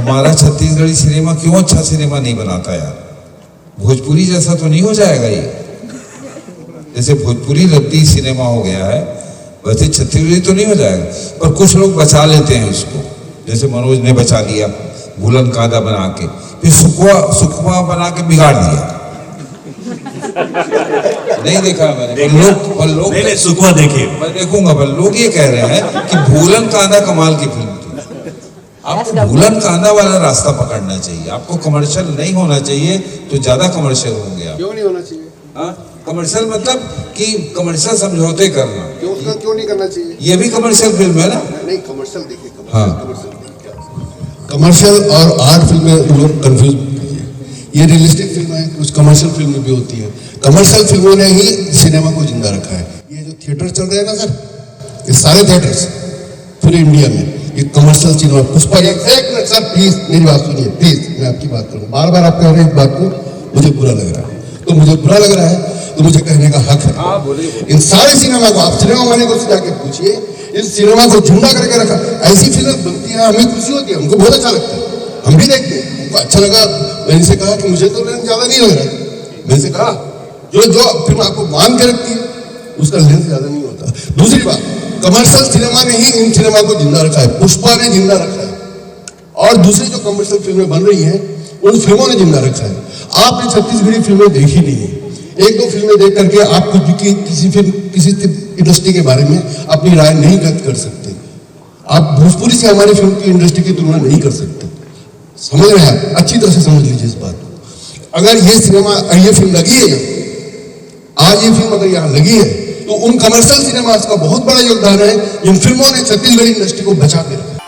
हमारा छत्तीसगढ़ी सिनेमा क्यों अच्छा सिनेमा नहीं बनाता यार? भोजपुरी जैसा तो नहीं हो जाएगा ये? जैसे भोजपुरी रद्दी सिनेमा हो गया है वैसे छत्तीसगढ़ी तो नहीं हो जाएगा। पर कुछ लोग बचा लेते हैं उसको, जैसे मनोज ने बचा लिया भूलन कांदा बना के, फिर सुखवा बना के बिगाड़ दिया। नहीं देखा मैंने, पर लोग नहीं सुखवा देखिए, मैं देखूंगा। पर लोग ये कह रहे हैं कि भूलन कांदा कमाल की फिल्म थी। आपको भूलन कांदा वाला रास्ता पकड़ना चाहिए, आपको कमर्शियल नहीं होना चाहिए, तो ज्यादा कमर्शियल होंगे आप। क्यों नहीं होना चाहिए? कमर्शियल मतलब कि कमर्शियल समझौते करना। क्यों नहीं करना चाहिए? ये भी कमर्शियल फिल्म है ना? नहीं, कमर्शियल देखिए, कमर्शियल और आर्ट फिल्म में लोग कंफ्यूज कीजिए। ये रियलिस्टिक फिल्म है, कुछ कमर्शियल फिल्म भी होती है। कमर्शियल फिल्मों ने ही सिनेमा को जिंदा रखा है। ये जो थिएटर चल रहे हैं ना सर, ये सारे थिएटर्स पूरे इंडिया में ये कमर्शियल सिनेमा। पुष्पा, एक मिनट सर प्लीज मेरी बात सुनिए, प्लीज मैं आपकी बात करूँ। बार बार आप कह रहे हैं इस बात को, मुझे बुरा लग रहा है। तो मुझे बुरा लग रहा है तो मुझे कहने का हक है। इन सारे सिनेमा को आप सिनेमा वाले को जाके पूछिए, इस सिनेमा को झुंडा करके रखा। ऐसी फिल्म बनती है, हमें खुशी होती है, हमको बहुत अच्छा लगता है, हम भी देखते हैं, हमको अच्छा लगा। मैंने से कहा कि मुझे तो लेंस ज्यादा नहीं लग रहा। मैंने से कहा जो फिल्म आपको मान के रखती है उसका लेंस ज्यादा नहीं होता। दूसरी बात, कमर्शियल सिनेमा ने ही इन सिनेमा को जिंदा रखा है, पुष्पा ने जिंदा रखा है और दूसरी जो कमर्शियल फिल्में बन रही हैं उन फिल्मों ने जिंदा रखा है। आपने छत्तीसगढ़ी फिल्में देखी नहीं है, एक दो फिल्में देख करके आप कुछ भी किसी इंडस्ट्री के बारे में अपनी राय नहीं व्यक्त कर सकते। आप भोजपुरी से हमारी फिल्म की इंडस्ट्री की तुलना नहीं कर सकते। समझ रहे हैं? अच्छी तरह से समझ लीजिए इस बात को। अगर ये फिल्म लगी है, आज ये फिल्म अगर यहाँ लगी है तो उन कमर्शियल सिनेमास का बहुत बड़ा योगदान है जिन फिल्मों ने छत्तीसगढ़ी इंडस्ट्री को बचा के रखा।